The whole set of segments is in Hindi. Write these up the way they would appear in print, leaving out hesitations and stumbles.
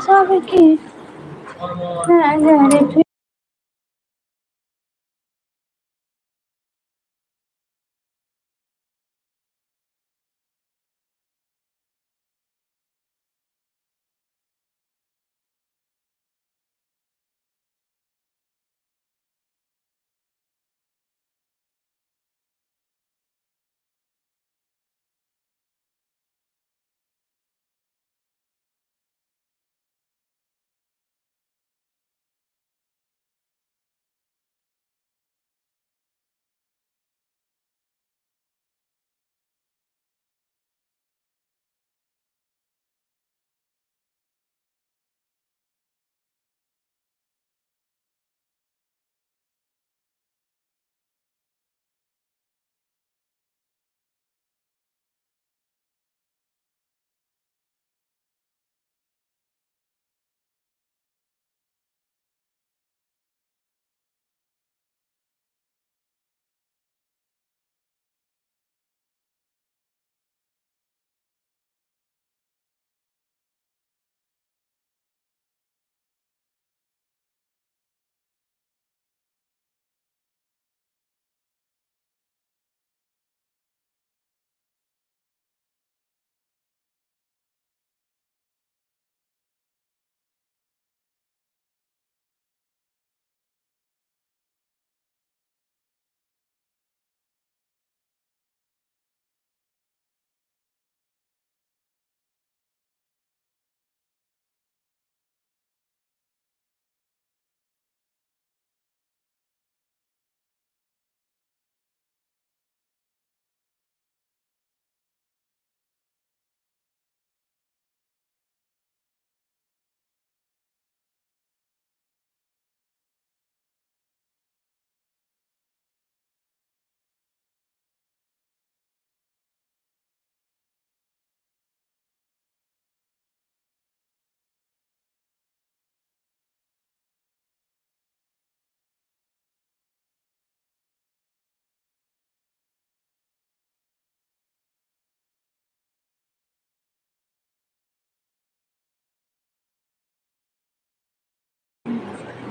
सबके नगर फेरिया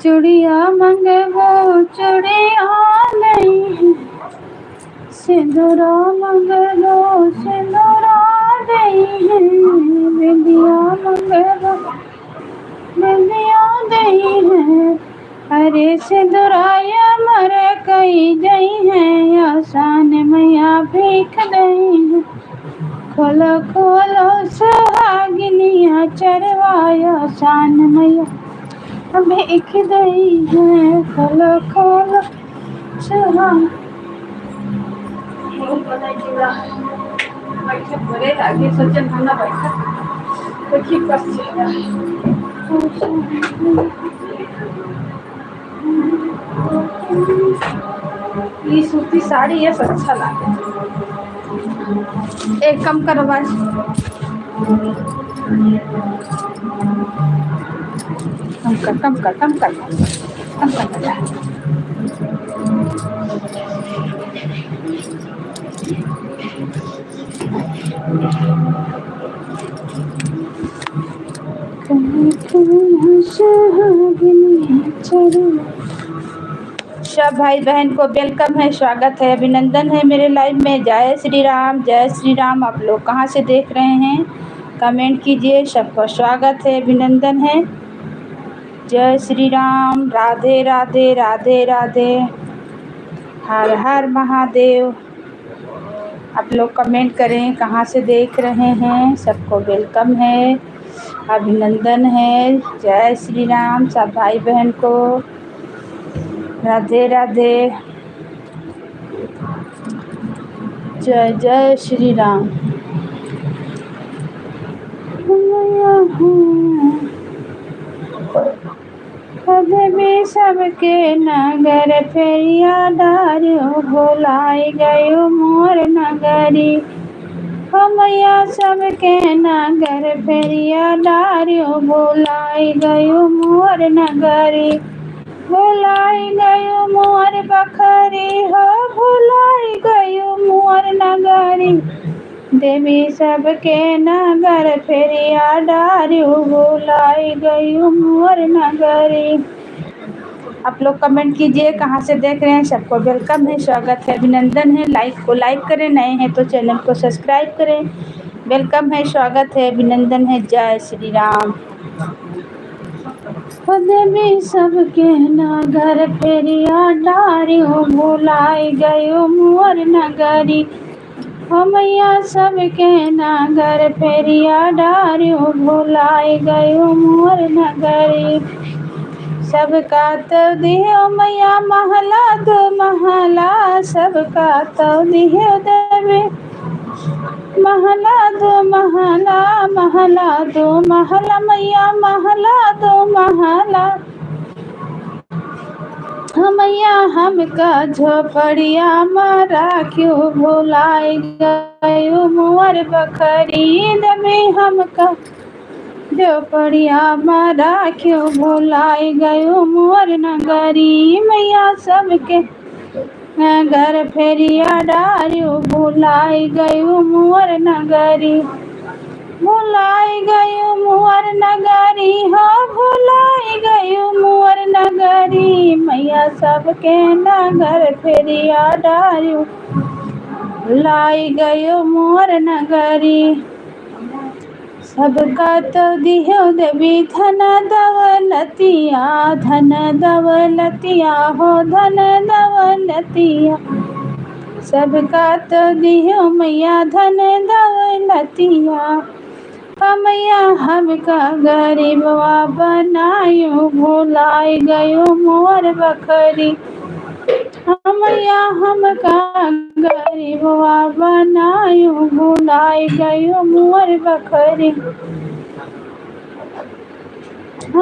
चूड़िया मंगवो चूड़िया नहीं सिंदूरा मंगलो सिंदूरा नहीं है बिंदिया मंगलो बिंदिया नहीं है अरे सिंदूराया मर कई गई है आसान मैया भीख गई है खोलो खोलो सुहागिनिया चरवाया सान मैया भीख गई है खोलो खोलो सुहाग आगे सज्जन खाना बैठा तो ठीक ये सूती साड़ी है अच्छा लगे एक कम करो बस कम कर सब भाई बहन को वेलकम है, स्वागत है, अभिनंदन है मेरे लाइव में। जय श्री राम, जय श्री राम। आप लोग कहाँ से देख रहे हैं कमेंट कीजिए। सबका स्वागत है, अभिनंदन है। जय श्री राम, राधे राधे राधे राधे, हर हर महादेव। आप लोग कमेंट करें कहाँ से देख रहे हैं। सबको वेलकम है, अभिनंदन है। जय श्री राम। सब भाई बहन को राधे राधे, जय जय श्री राम। कभी भी सबके नगर फेरिया डारियो बोलाई गयो मोर नगरी। मैया सबके नगर फेरिया डारियो बोलाई गयो मोर नगरी। भुलाई गयो मोर बखरी हो भुलाई गयो मोर नगरी। देवी सबके नगर फेरिया डारियो भुलाई गई मोर नगरी। आप लोग कमेंट कीजिए कहाँ से देख रहे हैं। सबको वेलकम है, स्वागत है, अभिनंदन है। लाइक करें, नए हैं तो चैनल को सब्सक्राइब करें। वेलकम है, स्वागत है, अभिनंदन है। जय श्री राम। देवी सबके नगर फेरिया डारियो भुलाई गयो मोर नगरी। हो मैया सबके नगर फेरिया डारियो भुलाई गयो मोर नगरी। सबका तो दियो मैया महला दो महला, सबका तो दियो देवी महला दो महला, महला दो महला मैया महला दो महला। मैया हमका झोपड़िया मारा क्यों भुलाई गयो मोर बखरी। देवी हमका झोपड़िया मारा क्यों भुलाई गयो मोर नगरी। मैया सबके नगर फेरिया डारियो भुलाई गयो मोर नगरी। भुलाई गयो मोर नगरी, हो भुलाई गयो मोर नगरी। मैया सबके नगर फेरिया डारियो भुलाई गयो मोर नगरी। सबका तो दियो देवी धन दौलतिया, धन दौलतिया हो धन दौलतिया। सबका तो दियो मैया धन दौलतिया। मैया हमका गरीबवा बनायो भुलाई गयो मोर बखरी। मैया हमका गरीबवा बनायो भुलाई गयो मोर बखरी।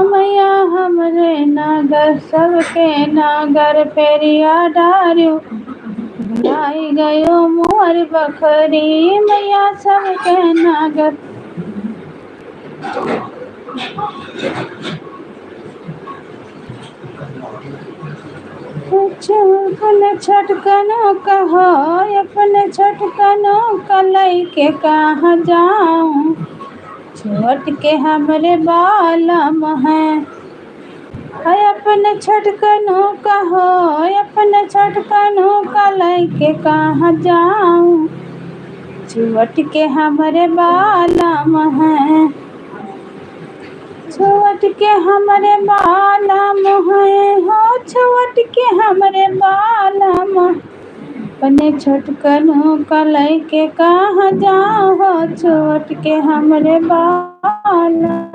मैया हमरे नगर सबके नगर फेरिया डारियो भुलाई गयो मोर बखरी। मैया सबके नगर अपने छटकनों कहो, अपने छटकनों कलई के कहाँ जाऊँ। छोट के हमरे बालम हैं, अपने छटकनों कहो, अपने छटकनों कलई के कहाँ जाऊँ। छोट के हमरे बालम हैं, छोट के हमरे बालम हैं, हो छोट के हमरे बालम। अपने छटकनों कलई के कहाँ जाओ, हो छोट के हमरे बालम।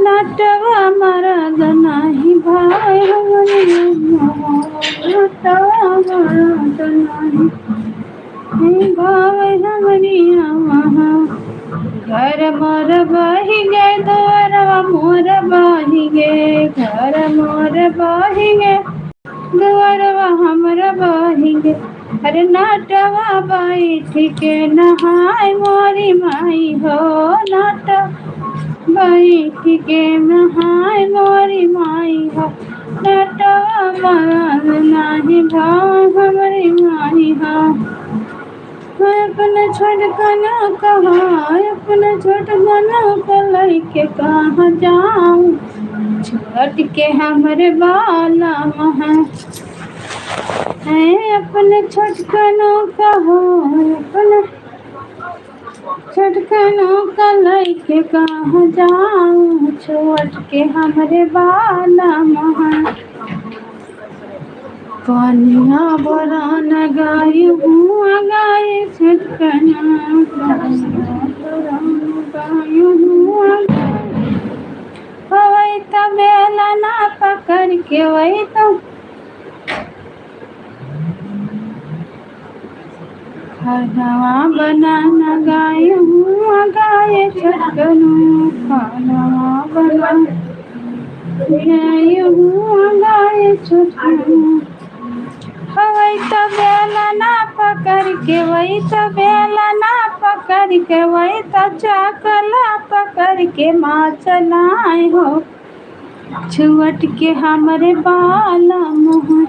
नटवा मरद नाही भाई हमरे नटवा मरद नहीं भाई हमरिया वहाँ घर मोर बही गे द्वारवा मोर बही गे घर मोर बही गे द्वारवा हमरा बही गे अरे नाटवा बैठ के नहाय मोरी माई हो नाट बैठ के नहाय मोरी माई हो नटवा मरद नाही भाव हमरी माई हो अपना छोटकना कहाँ अपना छोटकना को लेके कहाँ जाऊँ छोट के हमरे बाला महा है अपने छोटकना कहाँ अपना छोटकना को लेके कहाँ जाऊँ छोट के हमरे बाला महा कन्या बरान गाय हुआ गाय छटकना गाय हुआ वही तो बेला ना पकड़ के वही तो खाना बनाना गाय हुआ गाय छटकना खाना बना गाय हुआ गाय छटकना वही तो बेला ना पकड़ के वही तो बेला ना पकड़ के वही तो चाकला पकड़ के माँ चलाए हो छुअट के हमरे बाला मुँह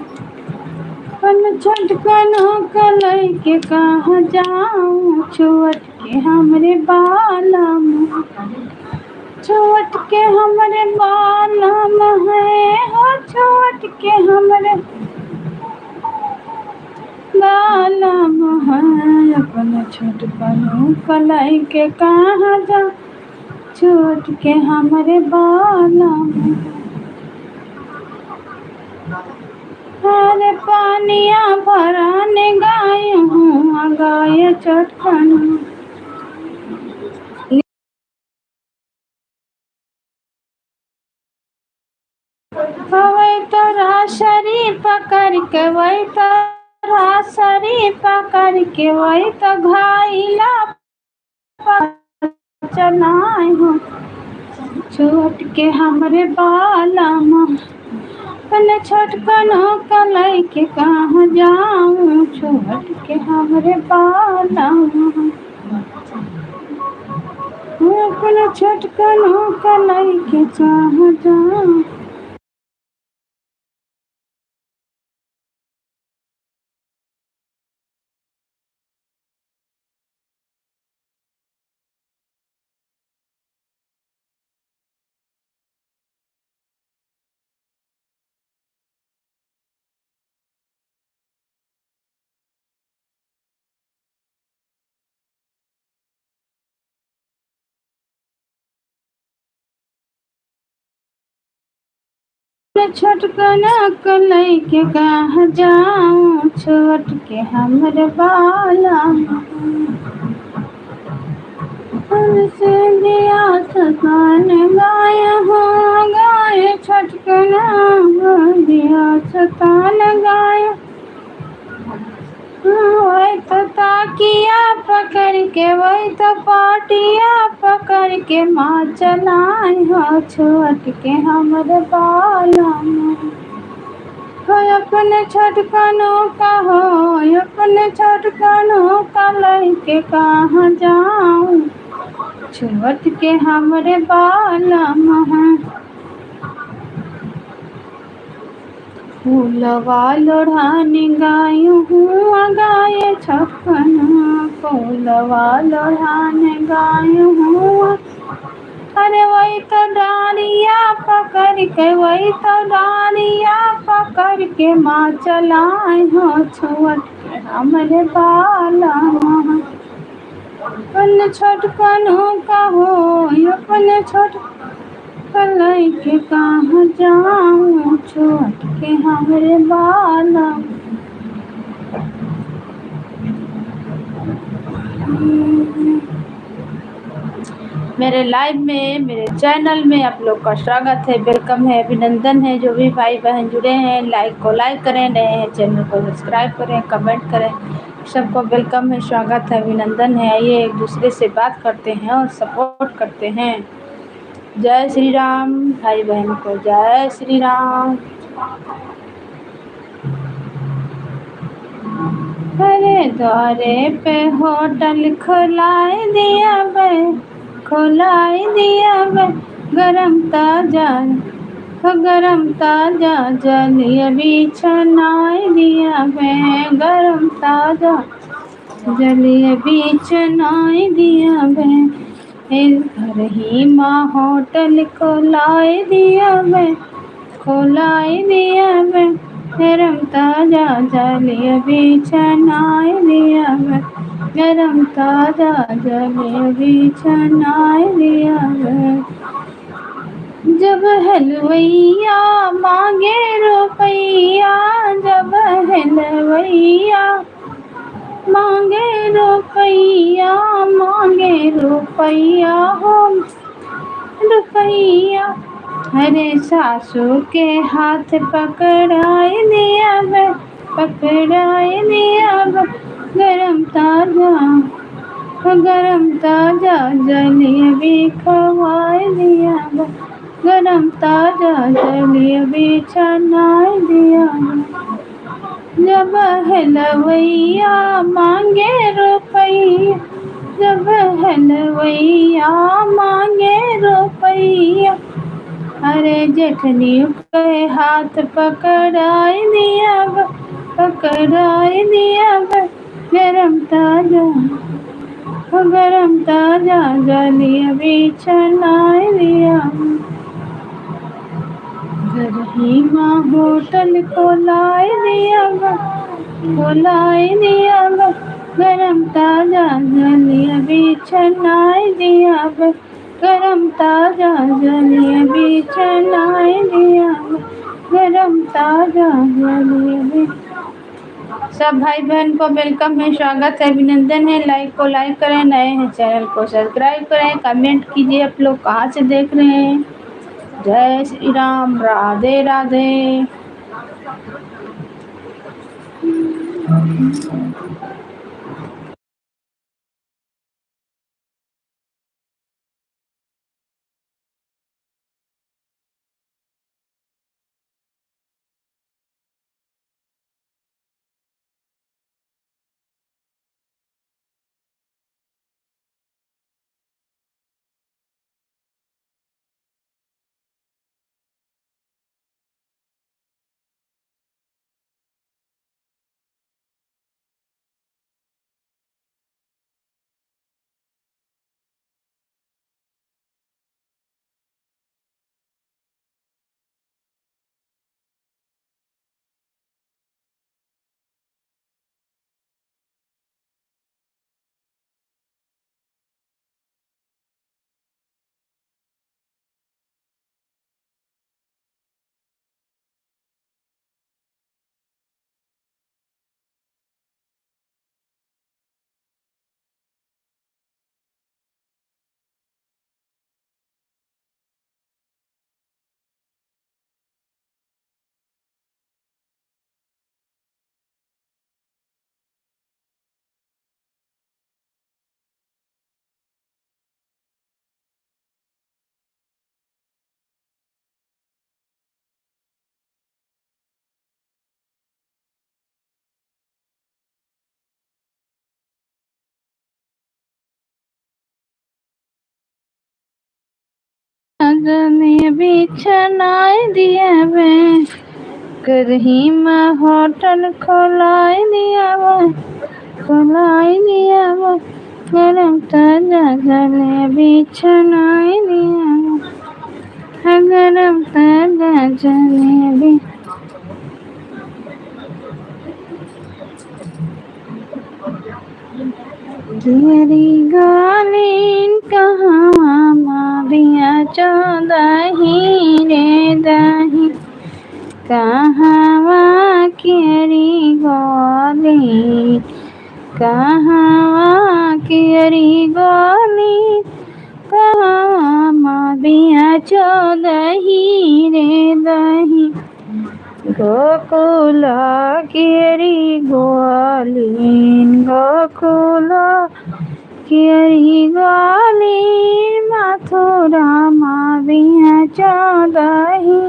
पन छटकनो कलई के कहाँ जाऊँ छुअट के हमरे बाला मुँह छुअट के हमरे बाला मुँह हो छुअट के हमरे बाला महान अपना छोटकनों कलाई के कहाँ जा छोट के हमारे बाला अरे पानिया भराने गाय हूँ गाय छोटकनों वही तो राशरी पकड़ के वही तो राशरी पकड़ के वही तो घायला चलाए हो छोट के हमरे बाला पहले छोटकनों कलई के कहाँ जाऊँ छोट के हमरे बाला अपने छोटकनों कलई के कहाँ जाऊँ छोटकना कलई के कहाँ जाऊँ छोट के हमरे बाला से दिया सतान गाय हो गाय छोटकना दिया सतान गाय वही तो ताकिया पकड़ के वही तो पाटिया पकड़ के माँ चलाए हो छोट के हमरे बाला अपने छोटकनों का हो अपने छोटकनों का लइके कहाँ जाऊँ छोट के हमरे बाला फूलवा लोढ़ाने गाय हुआ गाय छपना फूलवा लोढ़ाने गाय हुआ अरे वही तो डारिया पकड़ के वही तो डारिया पकड़ के माँ चलाए हो छोट के हमरे बाला अपने छोटकनों का हो अपने छोट कलई के कहाँ जाऊँ छोट के हमरे बाला मेरे लाइव में, मेरे चैनल में आप लोग का स्वागत है, वेलकम है, अभिनंदन है। जो भी भाई बहन जुड़े हैं, लाइक को लाइक करें, नए हैं चैनल को सब्सक्राइब करें, कमेंट करें। सबको वेलकम है, स्वागत है, अभिनंदन है। आइए एक दूसरे से बात करते हैं और सपोर्ट करते हैं। जय श्री राम भाई बहन को, जय श्री राम। अरे द्वारे पे होटल खोलाए दिया बे, खोलाए दिया बे। गरम ताजा गरम ताजा जलिए बिछनाए दिया बे, गरम ताजा जलिए बिछनाए दिया बे। इस घर ही माँ होटल खोलाए दिया बे, खोलाए दिया बे। गरम ताजा जलिए बिछनाए दिया बे, गरम ताजा जलिए बिछनाए दिया बे। जब हलवैया मांगे रुपैया, जब हलवैया मांगे रुपैया, मांगे रुपैया हो रुपैया। अरे सासू के हाथ पकड़ाए दिया बे, पकड़ाए दिया बे। गरम ताजा जलेबी खवाए दिया बे, गरम ताजा जलेबी छनाए दिया बे। जब हलवैया मांगे रुपैया, जब हलवैया मांगे रुपैया। अरे जेठनी के हाथ पकड़ाए दिया बे, पकड़ाए दिया बे। गरम ताजा जलेबी छनाए दिया बे। घर ही माँ होटल खोलाए दिया बे, खोलाए दिया बे। गरम ताजा जलेबी छनाए दिया बे, गरम ताजा जलेबी छनाए दिया बे, गरम ताजा जलेबी। सब भाई बहन को वेलकम है, स्वागत है, अभिनंदन है। लाइक को लाइक करें, नए हैं चैनल को सब्सक्राइब करें, कमेंट कीजिए आप लोग कहाँ से देख रहे हैं। जय श्री राम, राधे राधे। जलेबी छनाए दिया बे, करही में होटल खोलाए दिया बे, खोलाए दिया बे। गरम ताजा जलेबी छनाए दिया बे, गरम ताजा जलेबी। तेरी गालीन कहवा मारिया चौदही रे दही, कहवा केरी गाली, कहवा केरी गाली, माविया दही रे दही गोकुल केरी ग्वालीन गोकुल केरी ग्वालीन मथुरा माविया दही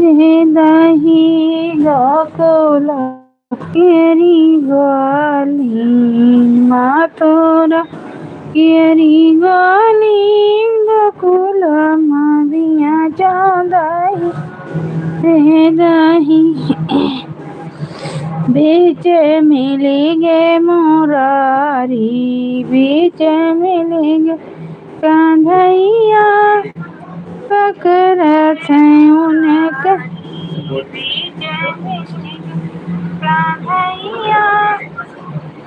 रे दही गोकुल केरी ग्वालीन मथुरा केरी ग्वालीन गोकुल माविया दही रे दही बीच मिलेंगे मुरारी बीच मिलेंगे कन्हैया पकड़त हैं उनका बीच मिलेंगे कन्हैया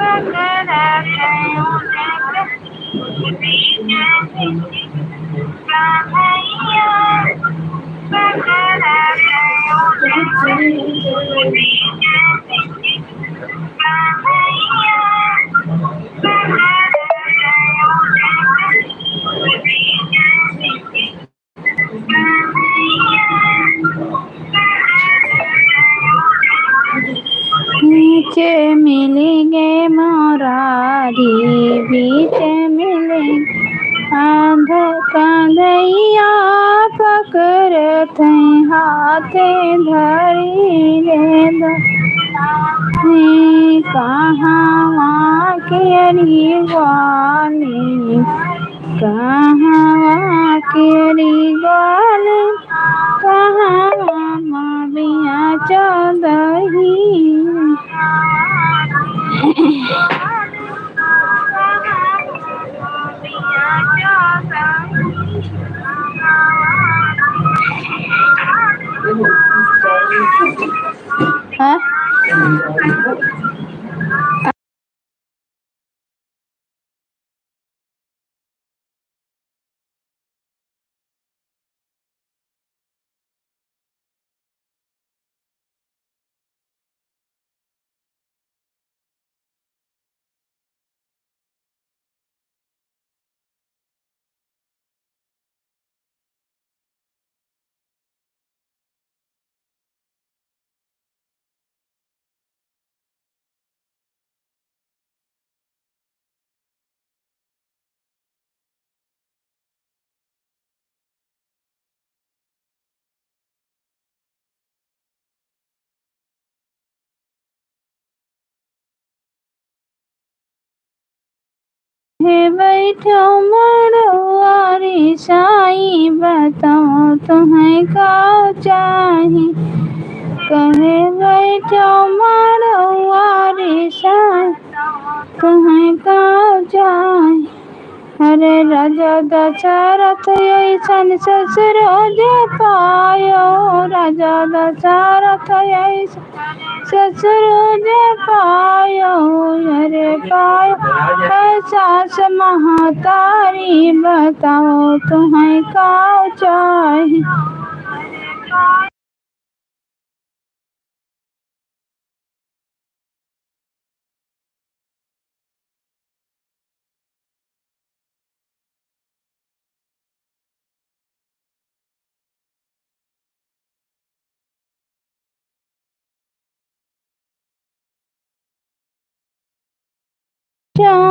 पकड़त हैं उनका बीच मिलेंगे कन्हैया पकड़त हैं उनका नीचे मिलेंगे मुरारी बीच मिलेंगे आंध कन्हैया पकड़त हैं हाथे धरी रे कहाँ केरी ग्वाली कहाँ केरी ग्वाली कहाँ माविया दही हाँ हे बैठो मड़ुआरी साई बताओ तुम्हें का चाही कहे बैठो मड़ुआरी साई तुम्हें का चाही अरे राजा दशरथ ऐसन ससुर जे पायो राजा दशरथ ऐसन ससुर जे पायो अरे पायो सास महतारी बताओ तुम्हें का चाही।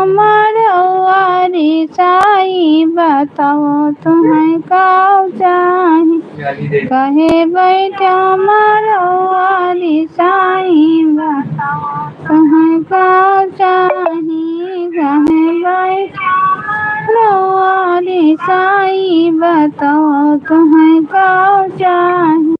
मड़ुआरी साई बताओ तुम्हें का चाही कहे बैठो मड़ुआरी साई बताओ तुम्हें का चाही कहे बैठो मड़ुआरी साई बताओ तुम्हें का चाही।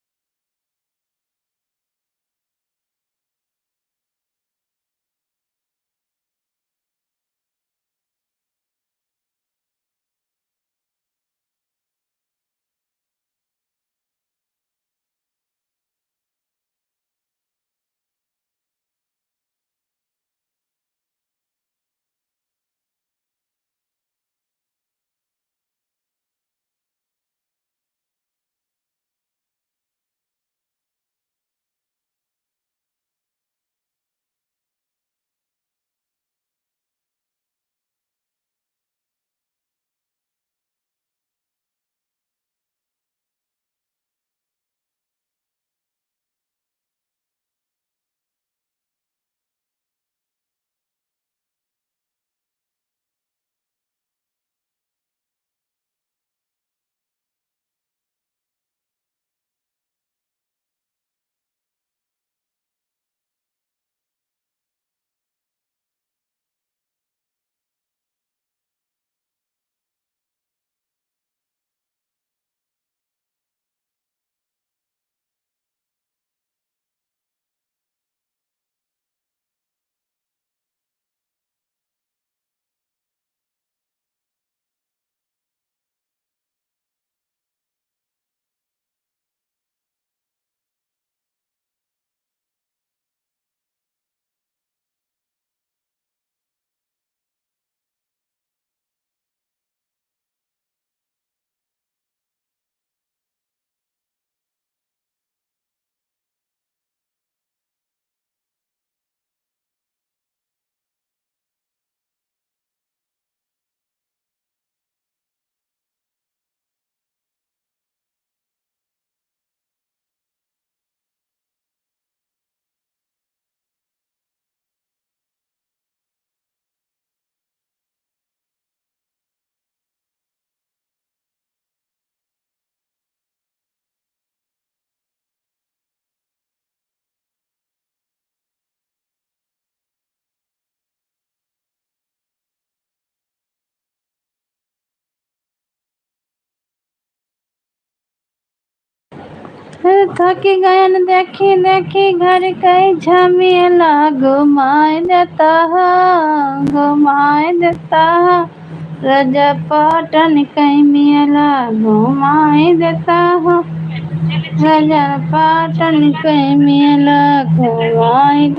थकी गयन देखी देखी घर कई झमेला घुमाए देता है, घुमाए देता है। रजा पाटन कई मेला घुमाए देता है, रजा पाटन कई मेला घुमाए।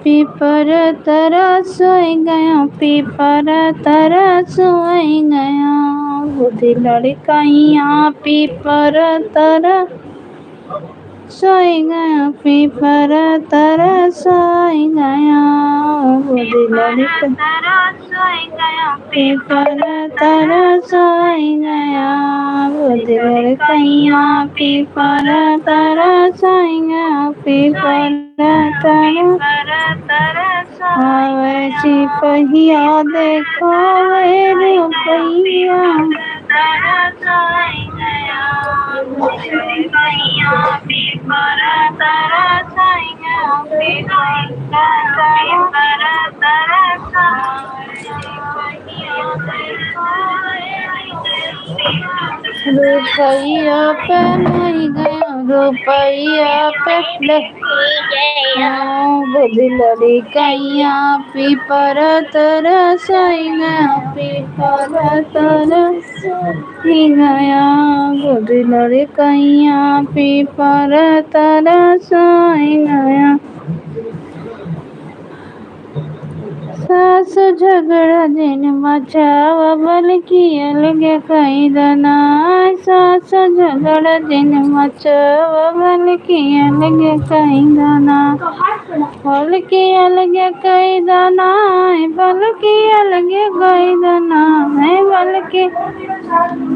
पीपर तरह सोई गया, पीपर तरह सोई गया, बुद्धि लड़काइया पीपर तरह सोई गया, पीपर तरह सोई गया, बुद्धि लड़का पीपर तरह सोई गया, बुद्धि लड़काइया पीपर तरह सोई गया, पीपर आवे सिपहिया देखो वे रुपैया, रुपया पे नहीं गया, रुपया पे गया, बुद्धि लड़कैया पीपर तरसई गया, पीपर तरसई गया, बुद्धि लड़कैया पीपर तरसई गया। सास झगड़ा दिन मचावा बल्कि अलगे कई दना, सास झगड़ा दिन मचावा बल्कि अलगे कई दना, बल्कि अलगे कई दना, बल्कि अलगे कई दना है, बल्कि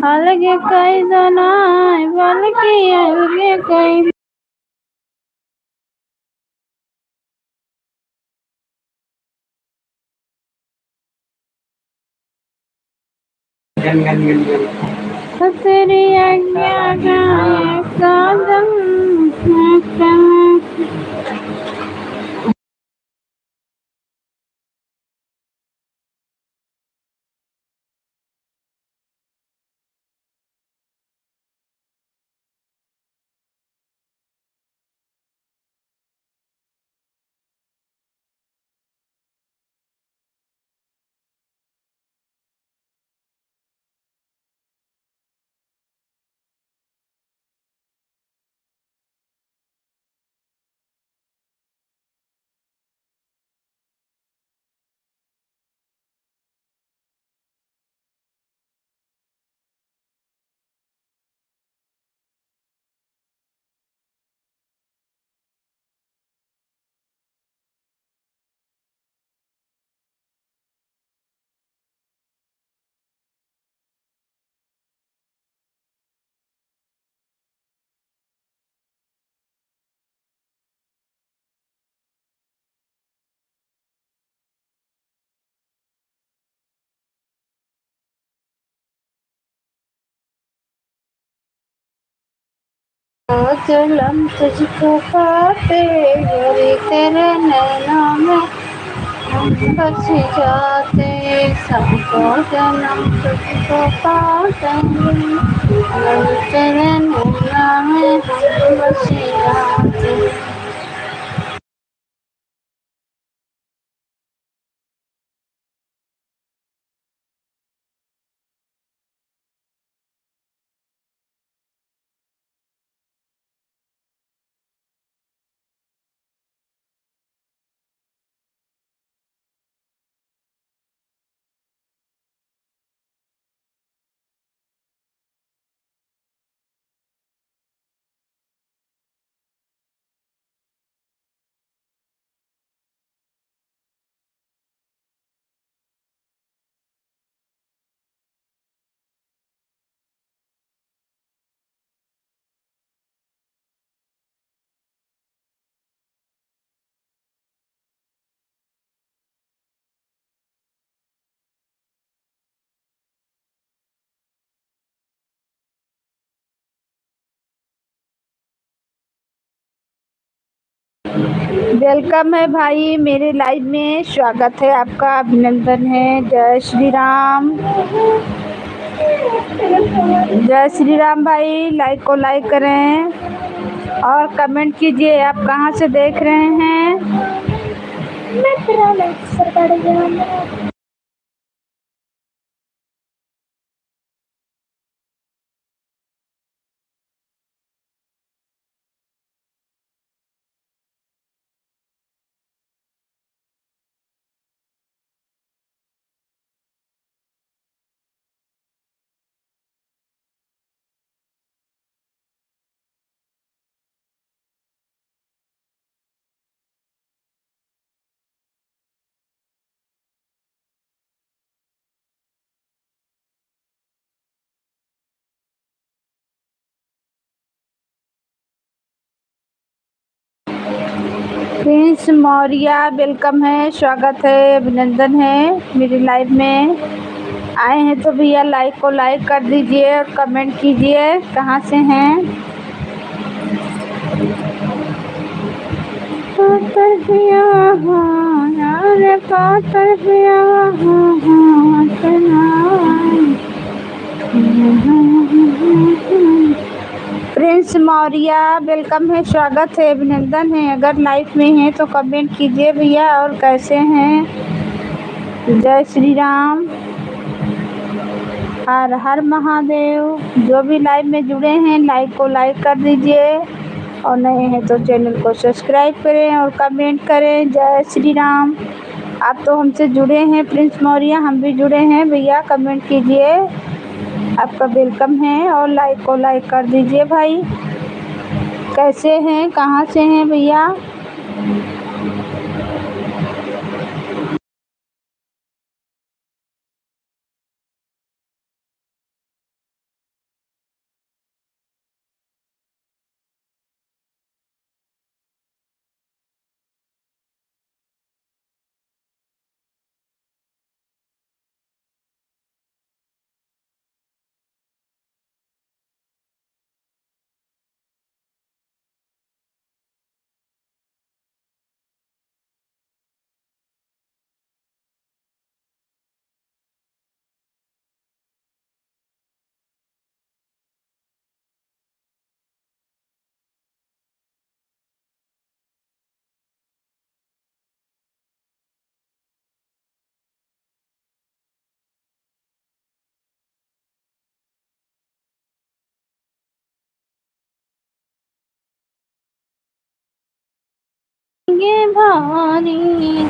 अलगे कई दना, बल्कि अलगे कई। तेरी आज्ञा का कदम जलम तुझको पाते गोरी तेरे नैनों में बस जाते, सबको जन्म तुझको पाते गोरी तेरे नैनों में बस जाते। वेलकम है भाई, मेरे लाइव में स्वागत है आपका, अभिनंदन है। जय श्री राम, जय श्री राम भाई। लाइक को लाइक करें और कमेंट कीजिए आप कहाँ से देख रहे हैं। मैं तेरा लाइक सरकार प्रिंस मौर्य वेलकम है, स्वागत है, अभिनंदन है। मेरी लाइव में आए हैं तो भैया लाइक को लाइक कर दीजिए और कमेंट कीजिए कहाँ से हैं। पातर पिया यार, पातर पिया प्रिंस मौर्य वेलकम है, स्वागत है, अभिनंदन है। अगर लाइव में हैं तो कमेंट कीजिए भैया। और कैसे हैं? जय श्री राम, हर हर महादेव। जो भी लाइव में जुड़े हैं लाइक को लाइक कर दीजिए और नए हैं तो चैनल को सब्सक्राइब करें और कमेंट करें। जय श्री राम। आप तो हमसे जुड़े हैं प्रिंस मौर्य, हम भी जुड़े हैं भैया। कमेंट कीजिए, आपका वेलकम है और लाइक को लाइक कर दीजिए भाई। कैसे हैं, कहाँ से हैं भैया? ये भारी।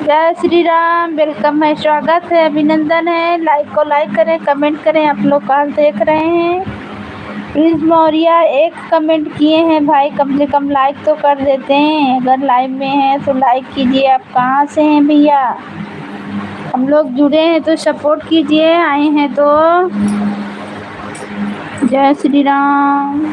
जय श्री राम, वेलकम है, स्वागत है, अभिनंदन है। लाइक को लाइक करें, कमेंट करें। आप लोग कहाँ देख रहे हैं? प्रिंस मौर्य एक कमेंट किए हैं भाई, कम से कम लाइक तो कर देते हैं। अगर लाइव में हैं तो लाइक कीजिए। आप कहाँ से हैं भैया? हम लोग जुड़े हैं तो सपोर्ट कीजिए, आए हैं तो। जय श्री राम।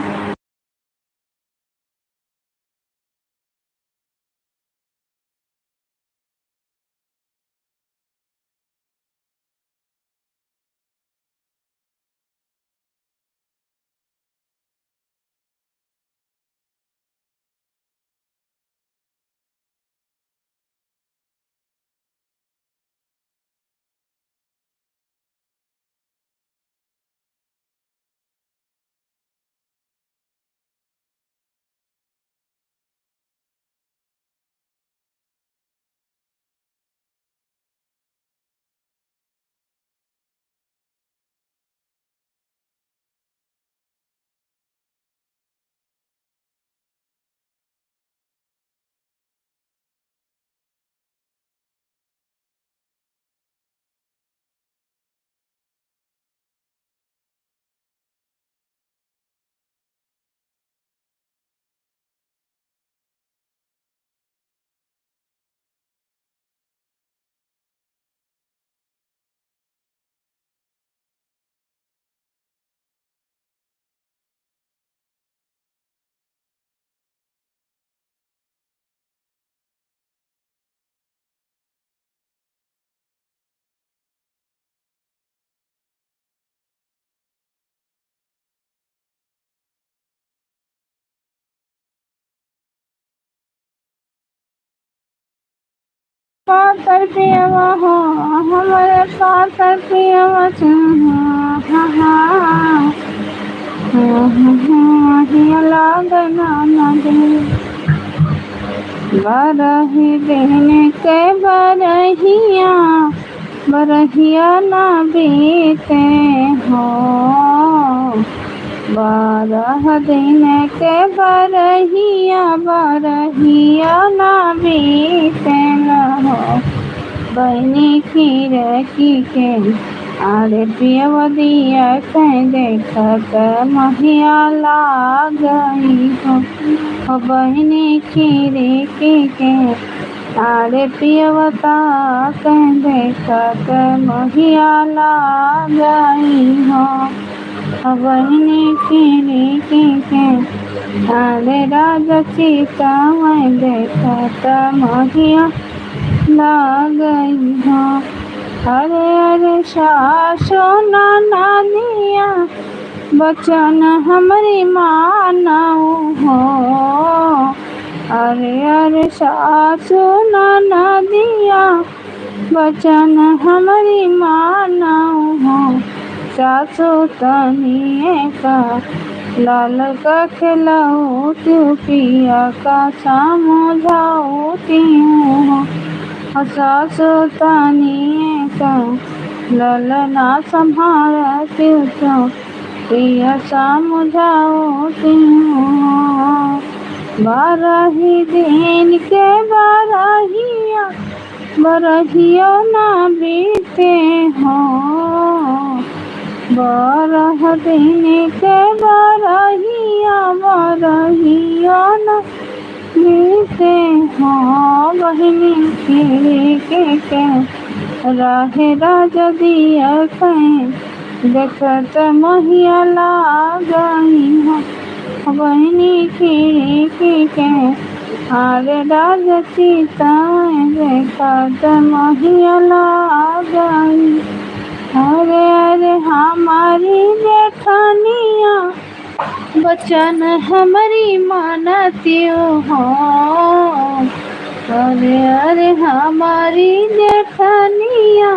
पातर पियवा हो हमारे पातर पियवा लगना नदी बरही देने के बरहिया बरहिया ना बीते हो। 12 दिन के बरहिया बरहिया ना बीते हो। बहनी खीर की के आरे पियवदिया कहीं देखत महिया गई हो। बहनी खीर की के आरे पियवता कहीं देखत महिया गई हो। बहनी खीर की के आरे राजा सीता मैं देखत महिया गई हो। अरे अरे सासो नानिया बचन हमारी मानऊ हो। अरे अरे सासो नानिया बचन हमारी मानऊ हो। सासु तनिए का लाल का खिलाऊती हूँ, पिया का समझाऊती हूँ। सासुतानिए का ललना संभालती हूँ, पिया समझाऊती हूँ। 12 दिन के बरहियो ना बीते हो। 12 दिन के बरहियो ना बीते हो। बहिनी खिड़की के रहे राजा दिया कहीं, देखत महिया लागई हो। बहिनी खिड़की के आरे राजा चिताएं, देखत महिया लागई। अरे अरे हमारी जेठनिया बचन हमारी मानती हो। अरे अरे हमारी जेठनिया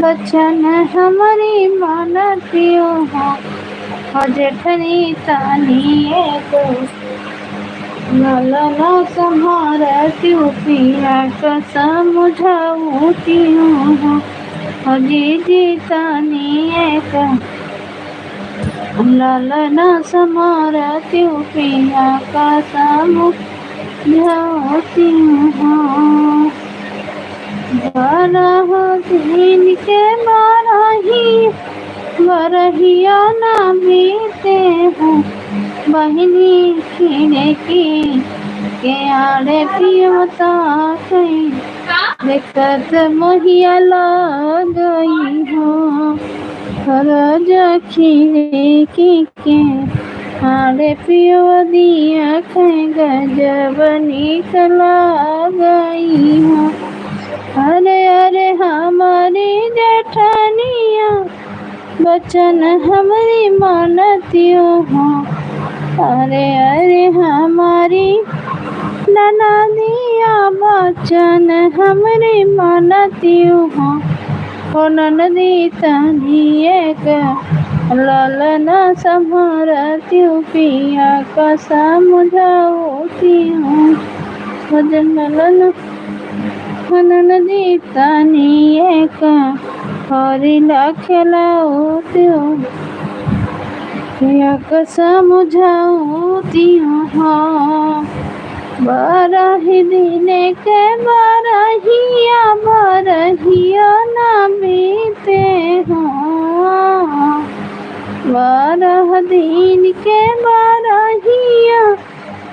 बचन हमारी मानती हो। जेठनी तानिए को ललना संभालती हूँ, पिया का समझाऊती हूँ। जीजी तानिए का ललना संभालती हूँ, पिया का समझाऊती हूँ। 12 दिन के बरहिया ना बीते हो। बहिनी खिड़की के आड़े पियता कहीं, देखत महिया लागई हो। राजा खिड़की के आड़े पियो दिया कहीं, गजब निक लागई हो। अरे अरे हमारी जेठनिया बचन हमारी मानती हो। अरे अरे हमारी ननदिया बचन हमारी मानती हो। ननदी तानिए का ललना संभालती हूँ, पिया का समझाऊती हूँ। ननदी तानिए का हरिला खिलाऊती हूँ, पिया का समझाऊती हूँ। 12 दिन के बरहिया ना बीते हो। 12 दिन के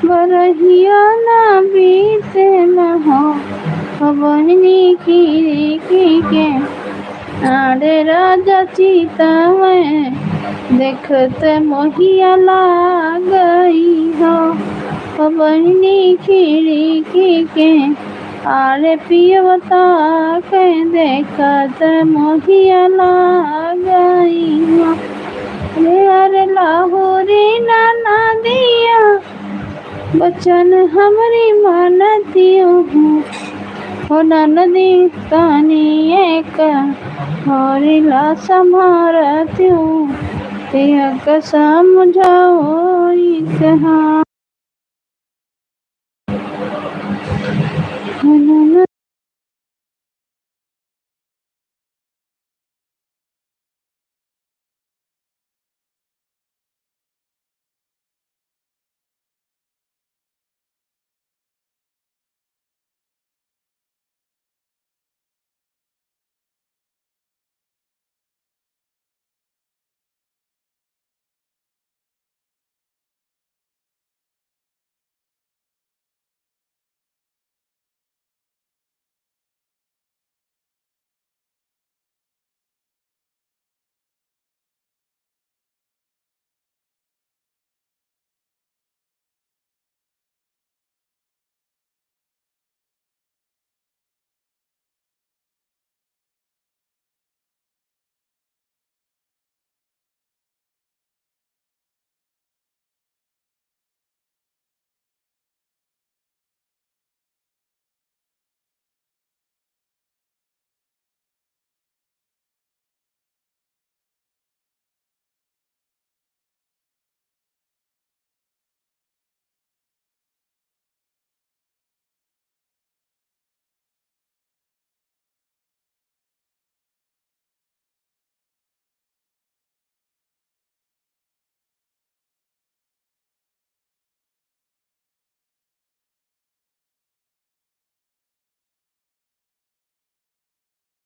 बरहिया ना बीते हो। बहिनी खिड़की के आड़े राजा चिताएं, देखत महिया लागई हो। बहिनी खिड़की के आड़े पियता के, देखत महिया लागई हो। अरे अरे लाहौरी नाना दिया बचन हमारी मानती हो। ननदी तानिए का हरिला संभालती हूँ, पिया का समझाऊती हूँ।